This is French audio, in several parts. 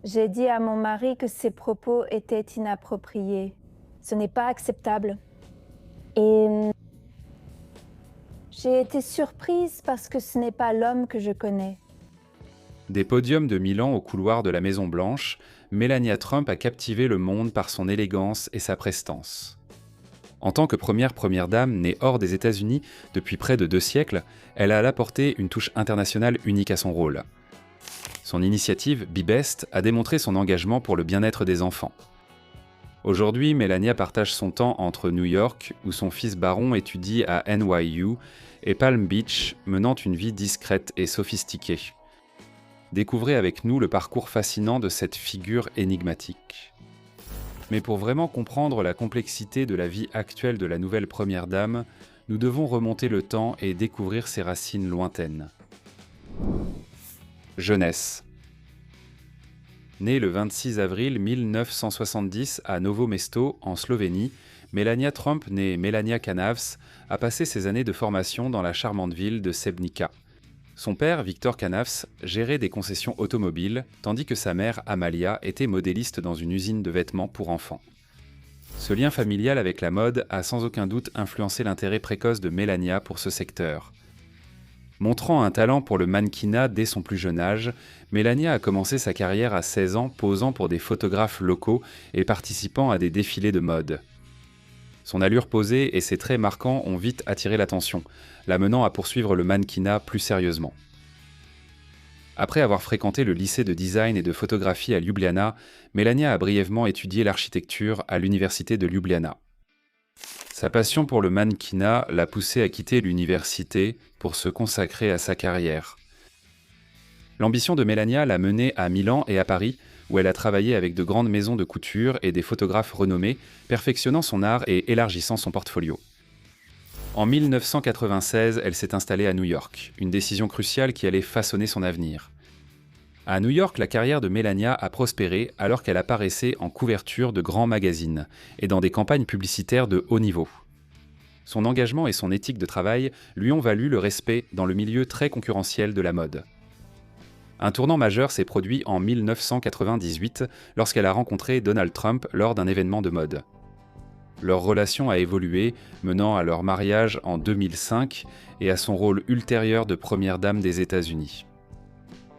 J'ai dit à mon mari que ses propos étaient inappropriés. Ce n'est pas acceptable. Et j'ai été surprise parce que ce n'est pas l'homme que je connais. Des podiums de Milan au couloir de la Maison-Blanche, Melania Trump a captivé le monde par son élégance et sa prestance. En tant que première dame née hors des États-Unis depuis près de 2 siècles, elle a apporté une touche internationale unique à son rôle. Son initiative Be Best a démontré son engagement pour le bien-être des enfants. Aujourd'hui, Melania partage son temps entre New York, où son fils Baron étudie à NYU, et Palm Beach, menant une vie discrète et sophistiquée. Découvrez avec nous le parcours fascinant de cette figure énigmatique. Mais pour vraiment comprendre la complexité de la vie actuelle de la nouvelle première dame, nous devons remonter le temps et découvrir ses racines lointaines. Jeunesse. Née le 26 avril 1970 à Novo Mesto, en Slovénie, Melania Trump, née Melania Canavs, a passé ses années de formation dans la charmante ville de Sebnica. Son père, Victor Canavs, gérait des concessions automobiles, tandis que sa mère, Amalia, était modéliste dans une usine de vêtements pour enfants. Ce lien familial avec la mode a sans aucun doute influencé l'intérêt précoce de Melania pour ce secteur. Montrant un talent pour le mannequinat dès son plus jeune âge, Melania a commencé sa carrière à 16 ans posant pour des photographes locaux et participant à des défilés de mode. Son allure posée et ses traits marquants ont vite attiré l'attention, l'amenant à poursuivre le mannequinat plus sérieusement. Après avoir fréquenté le lycée de design et de photographie à Ljubljana, Melania a brièvement étudié l'architecture à l'université de Ljubljana. Sa passion pour le mannequinat l'a poussée à quitter l'université pour se consacrer à sa carrière. L'ambition de Melania l'a menée à Milan et à Paris, où elle a travaillé avec de grandes maisons de couture et des photographes renommés, perfectionnant son art et élargissant son portfolio. En 1996, elle s'est installée à New York, une décision cruciale qui allait façonner son avenir. À New York, la carrière de Melania a prospéré alors qu'elle apparaissait en couverture de grands magazines et dans des campagnes publicitaires de haut niveau. Son engagement et son éthique de travail lui ont valu le respect dans le milieu très concurrentiel de la mode. Un tournant majeur s'est produit en 1998 lorsqu'elle a rencontré Donald Trump lors d'un événement de mode. Leur relation a évolué, menant à leur mariage en 2005 et à son rôle ultérieur de première dame des États-Unis.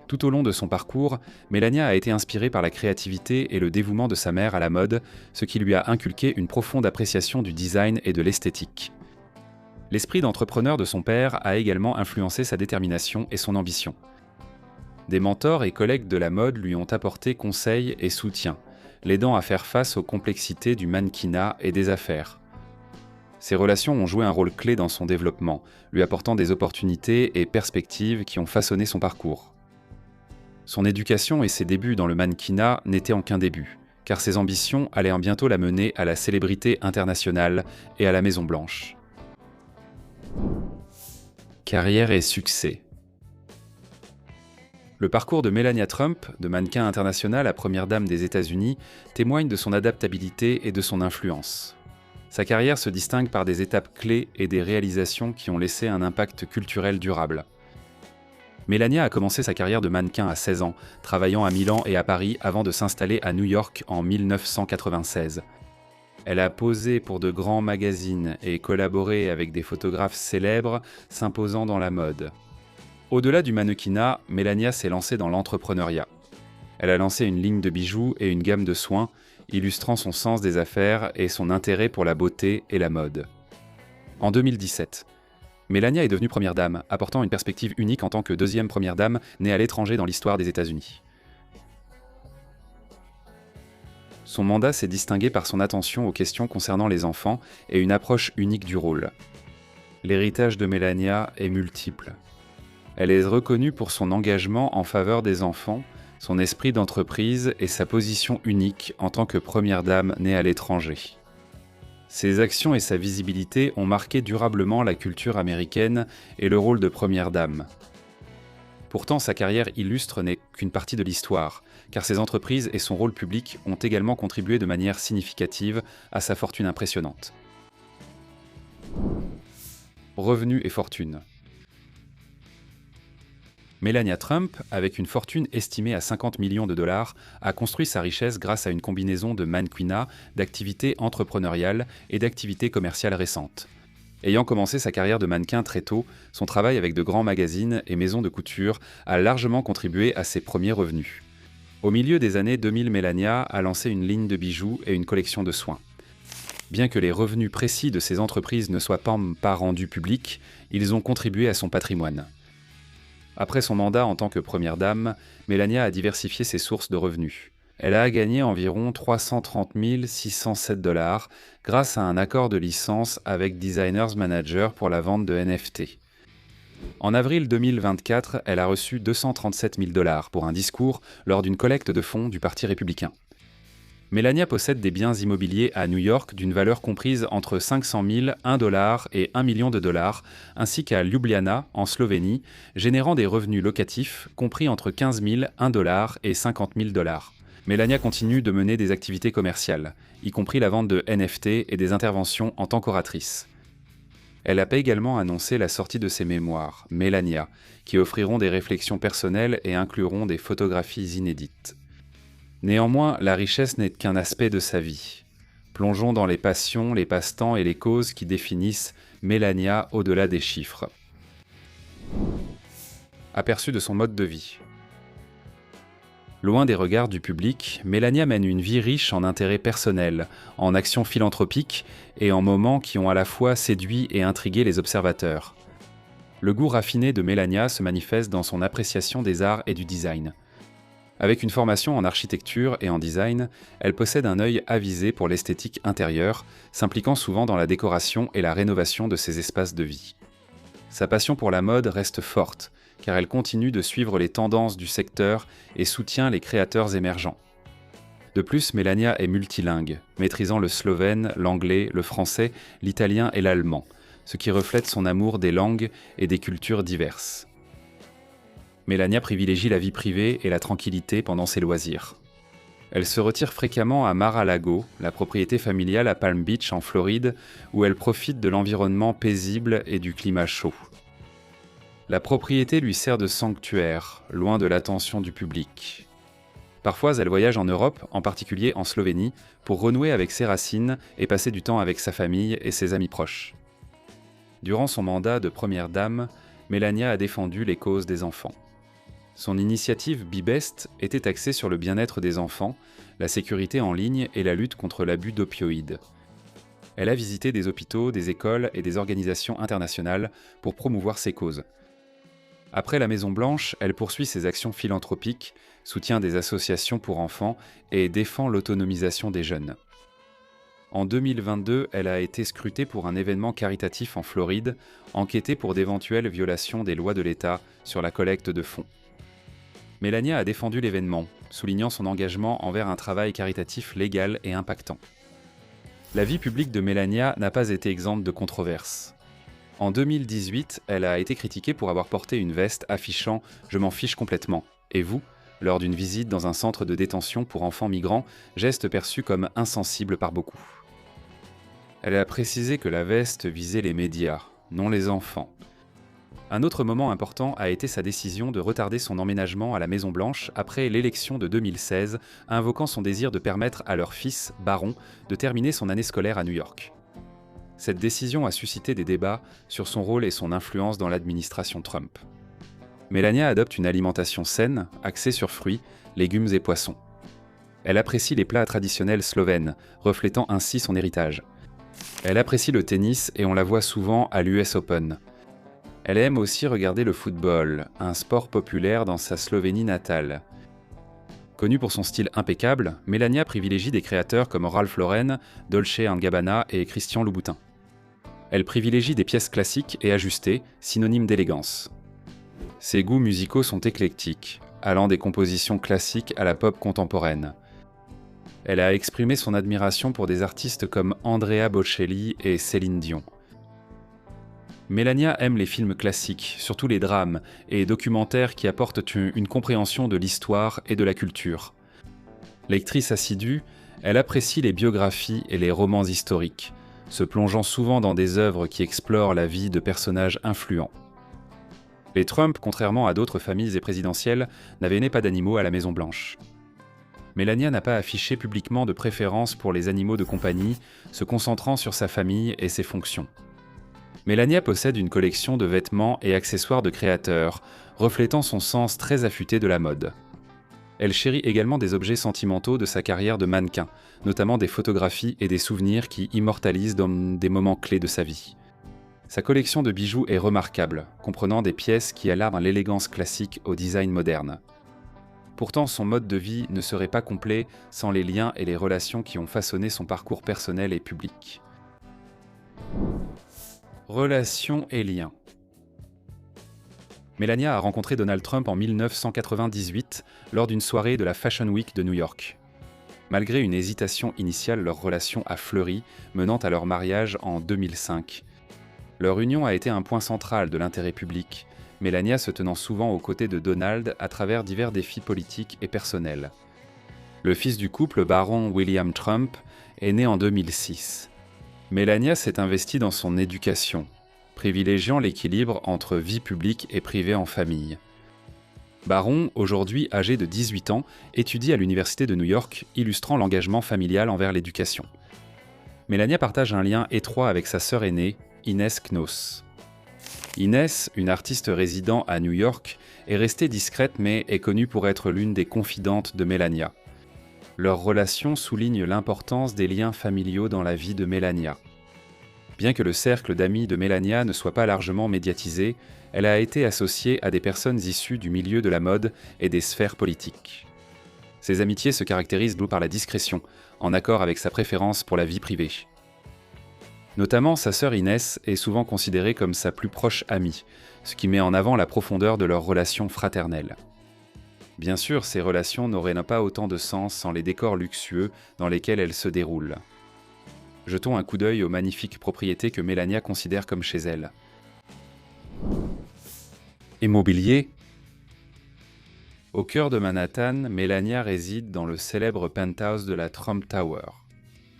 Tout au long de son parcours, Melania a été inspirée par la créativité et le dévouement de sa mère à la mode, ce qui lui a inculqué une profonde appréciation du design et de l'esthétique. L'esprit d'entrepreneur de son père a également influencé sa détermination et son ambition. Des mentors et collègues de la mode lui ont apporté conseils et soutien, l'aidant à faire face aux complexités du mannequinat et des affaires. Ces relations ont joué un rôle clé dans son développement, lui apportant des opportunités et perspectives qui ont façonné son parcours. Son éducation et ses débuts dans le mannequinat n'étaient en qu'un début, car ses ambitions allaient bientôt la mener à la célébrité internationale et à la Maison-Blanche. Carrière et succès. Le parcours de Melania Trump, de mannequin international à première dame des États-Unis, témoigne de son adaptabilité et de son influence. Sa carrière se distingue par des étapes clés et des réalisations qui ont laissé un impact culturel durable. Melania a commencé sa carrière de mannequin à 16 ans, travaillant à Milan et à Paris avant de s'installer à New York en 1996. Elle a posé pour de grands magazines et collaboré avec des photographes célèbres, s'imposant dans la mode. Au-delà du mannequinat, Melania s'est lancée dans l'entrepreneuriat. Elle a lancé une ligne de bijoux et une gamme de soins, illustrant son sens des affaires et son intérêt pour la beauté et la mode. En 2017, Melania est devenue première dame, apportant une perspective unique en tant que deuxième première dame née à l'étranger dans l'histoire des États-Unis. Son mandat s'est distingué par son attention aux questions concernant les enfants et une approche unique du rôle. L'héritage de Melania est multiple. Elle est reconnue pour son engagement en faveur des enfants, son esprit d'entreprise et sa position unique en tant que première dame née à l'étranger. Ses actions et sa visibilité ont marqué durablement la culture américaine et le rôle de première dame. Pourtant, sa carrière illustre n'est qu'une partie de l'histoire, car ses entreprises et son rôle public ont également contribué de manière significative à sa fortune impressionnante. Revenus et fortune. Melania Trump, avec une fortune estimée à 50 millions de dollars, a construit sa richesse grâce à une combinaison de mannequinat, d'activités entrepreneuriales et d'activités commerciales récentes. Ayant commencé sa carrière de mannequin très tôt, son travail avec de grands magazines et maisons de couture a largement contribué à ses premiers revenus. Au milieu des années 2000, Melania a lancé une ligne de bijoux et une collection de soins. Bien que les revenus précis de ces entreprises ne soient pas rendus publics, ils ont contribué à son patrimoine. Après son mandat en tant que première dame, Melania a diversifié ses sources de revenus. Elle a gagné environ 330 607 $ grâce à un accord de licence avec Designers Manager pour la vente de NFT. En avril 2024, elle a reçu 237 000 $ pour un discours lors d'une collecte de fonds du Parti républicain. Melania possède des biens immobiliers à New York d'une valeur comprise entre 500 000, $1 et 1 million de dollars, ainsi qu'à Ljubljana, en Slovénie, générant des revenus locatifs compris entre 15 000, $1 et 50 000 $. Melania continue de mener des activités commerciales, y compris la vente de NFT et des interventions en tant qu'oratrice. Elle a également annoncé la sortie de ses mémoires, Melania, qui offriront des réflexions personnelles et incluront des photographies inédites. Néanmoins, la richesse n'est qu'un aspect de sa vie. Plongeons dans les passions, les passe-temps et les causes qui définissent Melania au-delà des chiffres. Aperçu de son mode de vie. Loin des regards du public, Melania mène une vie riche en intérêts personnels, en actions philanthropiques et en moments qui ont à la fois séduit et intrigué les observateurs. Le goût raffiné de Melania se manifeste dans son appréciation des arts et du design. Avec une formation en architecture et en design, elle possède un œil avisé pour l'esthétique intérieure, s'impliquant souvent dans la décoration et la rénovation de ses espaces de vie. Sa passion pour la mode reste forte, car elle continue de suivre les tendances du secteur et soutient les créateurs émergents. De plus, Melania est multilingue, maîtrisant le slovène, l'anglais, le français, l'italien et l'allemand, ce qui reflète son amour des langues et des cultures diverses. Melania privilégie la vie privée et la tranquillité pendant ses loisirs. Elle se retire fréquemment à Mar-a-Lago, la propriété familiale à Palm Beach en Floride, où elle profite de l'environnement paisible et du climat chaud. La propriété lui sert de sanctuaire, loin de l'attention du public. Parfois, elle voyage en Europe, en particulier en Slovénie, pour renouer avec ses racines et passer du temps avec sa famille et ses amis proches. Durant son mandat de première dame, Melania a défendu les causes des enfants. Son initiative Be-Best était axée sur le bien-être des enfants, la sécurité en ligne et la lutte contre l'abus d'opioïdes. Elle a visité des hôpitaux, des écoles et des organisations internationales pour promouvoir ces causes. Après la Maison-Blanche, elle poursuit ses actions philanthropiques, soutient des associations pour enfants et défend l'autonomisation des jeunes. En 2022, elle a été scrutée pour un événement caritatif en Floride, enquêtée pour d'éventuelles violations des lois de l'État sur la collecte de fonds. Melania a défendu l'événement, soulignant son engagement envers un travail caritatif légal et impactant. La vie publique de Melania n'a pas été exempte de controverses. En 2018, elle a été critiquée pour avoir porté une veste affichant « Je m'en fiche complètement » et vous, lors d'une visite dans un centre de détention pour enfants migrants, geste perçu comme insensible par beaucoup. Elle a précisé que la veste visait les médias, non les enfants. Un autre moment important a été sa décision de retarder son emménagement à la Maison-Blanche après l'élection de 2016, invoquant son désir de permettre à leur fils, Baron, de terminer son année scolaire à New York. Cette décision a suscité des débats sur son rôle et son influence dans l'administration Trump. Melania adopte une alimentation saine, axée sur fruits, légumes et poissons. Elle apprécie les plats traditionnels slovènes, reflétant ainsi son héritage. Elle apprécie le tennis et on la voit souvent à l'US Open. Elle aime aussi regarder le football, un sport populaire dans sa Slovénie natale. Connue pour son style impeccable, Melania privilégie des créateurs comme Ralph Lauren, Dolce & Gabbana et Christian Louboutin. Elle privilégie des pièces classiques et ajustées, synonymes d'élégance. Ses goûts musicaux sont éclectiques, allant des compositions classiques à la pop contemporaine. Elle a exprimé son admiration pour des artistes comme Andrea Bocelli et Céline Dion. Melania aime les films classiques, surtout les drames et documentaires qui apportent une compréhension de l'histoire et de la culture. Lectrice assidue, elle apprécie les biographies et les romans historiques, se plongeant souvent dans des œuvres qui explorent la vie de personnages influents. Les Trump, contrairement à d'autres familles et présidentielles, n'avaient pas d'animaux à la Maison-Blanche. Melania n'a pas affiché publiquement de préférence pour les animaux de compagnie, se concentrant sur sa famille et ses fonctions. Melania possède une collection de vêtements et accessoires de créateurs, reflétant son sens très affûté de la mode. Elle chérit également des objets sentimentaux de sa carrière de mannequin, notamment des photographies et des souvenirs qui immortalisent dans des moments clés de sa vie. Sa collection de bijoux est remarquable, comprenant des pièces qui alarment l'élégance classique au design moderne. Pourtant, son mode de vie ne serait pas complet sans les liens et les relations qui ont façonné son parcours personnel et public. Relations et liens. Melania a rencontré Donald Trump en 1998 lors d'une soirée de la Fashion Week de New York. Malgré une hésitation initiale, leur relation a fleuri, menant à leur mariage en 2005. Leur union a été un point central de l'intérêt public, Melania se tenant souvent aux côtés de Donald à travers divers défis politiques et personnels. Le fils du couple, baron William Trump, est né en 2006. Melania s'est investie dans son éducation, privilégiant l'équilibre entre vie publique et privée en famille. Baron, aujourd'hui âgé de 18 ans, étudie à l'Université de New York, illustrant l'engagement familial envers l'éducation. Melania partage un lien étroit avec sa sœur aînée, Inès Knoss. Inès, une artiste résidant à New York, est restée discrète mais est connue pour être l'une des confidentes de Melania. Leur relation souligne l'importance des liens familiaux dans la vie de Melania. Bien que le cercle d'amis de Melania ne soit pas largement médiatisé, elle a été associée à des personnes issues du milieu de la mode et des sphères politiques. Ses amitiés se caractérisent par la discrétion, en accord avec sa préférence pour la vie privée. Notamment, sa sœur Inès est souvent considérée comme sa plus proche amie, ce qui met en avant la profondeur de leur relation fraternelle. Bien sûr, ces relations n'auraient pas autant de sens sans les décors luxueux dans lesquels elles se déroulent. Jetons un coup d'œil aux magnifiques propriétés que Melania considère comme chez elle. Immobilier. Au cœur de Manhattan, Melania réside dans le célèbre penthouse de la Trump Tower.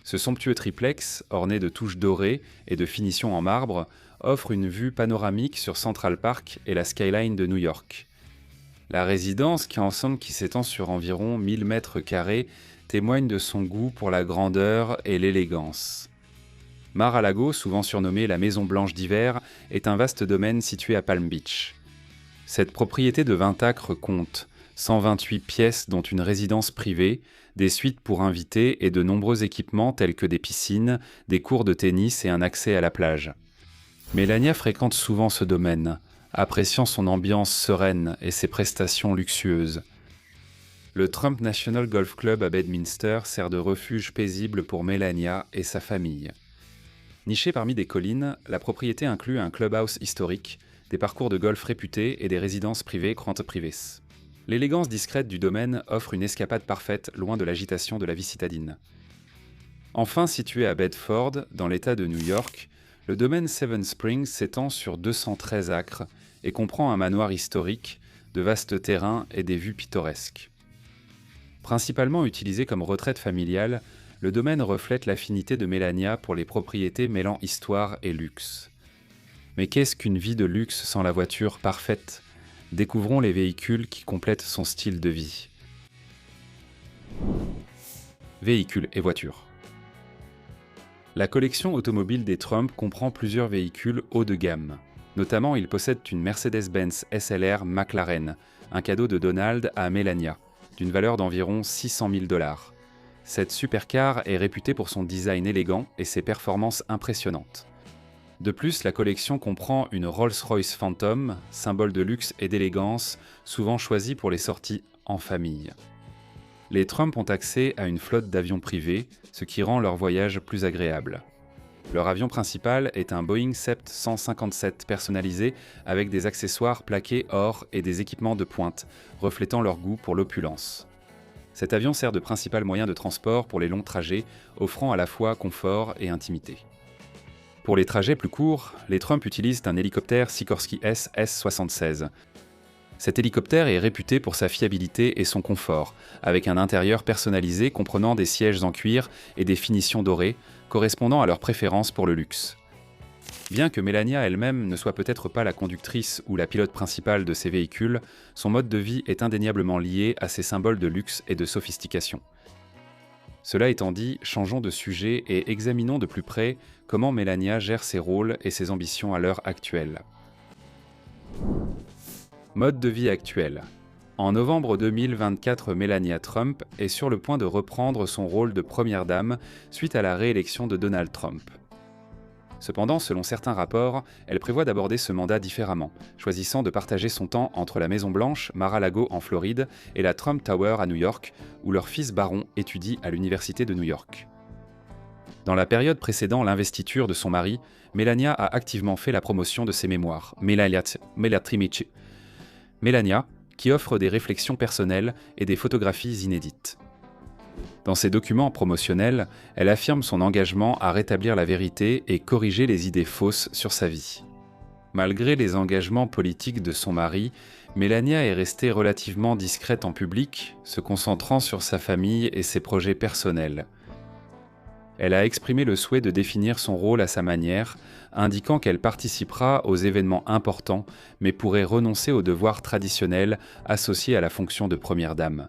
Ce somptueux triplex, orné de touches dorées et de finitions en marbre, offre une vue panoramique sur Central Park et la skyline de New York. La résidence, qui s'étend sur environ 1000 mètres carrés, témoigne de son goût pour la grandeur et l'élégance. Mar-a-Lago, souvent surnommée la Maison Blanche d'hiver, est un vaste domaine situé à Palm Beach. Cette propriété de 20 acres compte 128 pièces dont une résidence privée, des suites pour invités et de nombreux équipements tels que des piscines, des cours de tennis et un accès à la plage. Melania fréquente souvent ce domaine, appréciant son ambiance sereine et ses prestations luxueuses. Le Trump National Golf Club à Bedminster sert de refuge paisible pour Melania et sa famille. Nichée parmi des collines, la propriété inclut un clubhouse historique, des parcours de golf réputés et des résidences privées grandes privées. L'élégance discrète du domaine offre une escapade parfaite loin de l'agitation de la vie citadine. Enfin situé à Bedford, dans l'État de New York, le domaine Seven Springs s'étend sur 213 acres et comprend un manoir historique, de vastes terrains et des vues pittoresques. Principalement utilisé comme retraite familiale, le domaine reflète l'affinité de Melania pour les propriétés mêlant histoire et luxe. Mais qu'est-ce qu'une vie de luxe sans la voiture parfaite ? Découvrons les véhicules qui complètent son style de vie. Véhicules et voitures. La collection automobile des Trump comprend plusieurs véhicules haut de gamme. Notamment, ils possèdent une Mercedes-Benz SLR McLaren, un cadeau de Donald à Melania, d'une valeur d'environ 600 000 $. Cette supercar est réputée pour son design élégant et ses performances impressionnantes. De plus, la collection comprend une Rolls-Royce Phantom, symbole de luxe et d'élégance, souvent choisie pour les sorties en famille. Les Trump ont accès à une flotte d'avions privés, ce qui rend leur voyage plus agréable. Leur avion principal est un Boeing 757 personnalisé avec des accessoires plaqués or et des équipements de pointe, reflétant leur goût pour l'opulence. Cet avion sert de principal moyen de transport pour les longs trajets, offrant à la fois confort et intimité. Pour les trajets plus courts, les Trump utilisent un hélicoptère Sikorsky S-76. Cet hélicoptère est réputé pour sa fiabilité et son confort, avec un intérieur personnalisé comprenant des sièges en cuir et des finitions dorées, correspondant à leur préférence pour le luxe. Bien que Melania elle-même ne soit peut-être pas la conductrice ou la pilote principale de ces véhicules, son mode de vie est indéniablement lié à ces symboles de luxe et de sophistication. Cela étant dit, changeons de sujet et examinons de plus près comment Melania gère ses rôles et ses ambitions à l'heure actuelle. Mode de vie actuel. En novembre 2024, Melania Trump est sur le point de reprendre son rôle de première dame suite à la réélection de Donald Trump. Cependant, selon certains rapports, elle prévoit d'aborder ce mandat différemment, choisissant de partager son temps entre la Maison-Blanche, Mar-a-Lago en Floride, et la Trump Tower à New York, où leur fils Baron étudie à l'Université de New York. Dans la période précédant l'investiture de son mari, Melania a activement fait la promotion de ses mémoires, Melania, qui offre des réflexions personnelles et des photographies inédites. Dans ses documents promotionnels, elle affirme son engagement à rétablir la vérité et corriger les idées fausses sur sa vie. Malgré les engagements politiques de son mari, Melania est restée relativement discrète en public, se concentrant sur sa famille et ses projets personnels. Elle a exprimé le souhait de définir son rôle à sa manière, indiquant qu'elle participera aux événements importants, mais pourrait renoncer aux devoirs traditionnels associés à la fonction de première dame.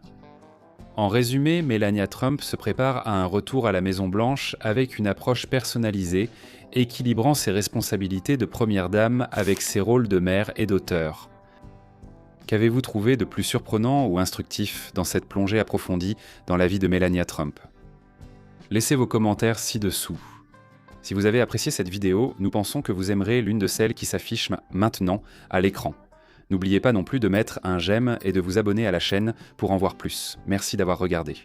En résumé, Melania Trump se prépare à un retour à la Maison-Blanche avec une approche personnalisée, équilibrant ses responsabilités de première dame avec ses rôles de mère et d'auteur. Qu'avez-vous trouvé de plus surprenant ou instructif dans cette plongée approfondie dans la vie de Melania Trump ? Laissez vos commentaires ci-dessous. Si vous avez apprécié cette vidéo, nous pensons que vous aimerez l'une de celles qui s'affichent maintenant à l'écran. N'oubliez pas non plus de mettre un j'aime et de vous abonner à la chaîne pour en voir plus. Merci d'avoir regardé.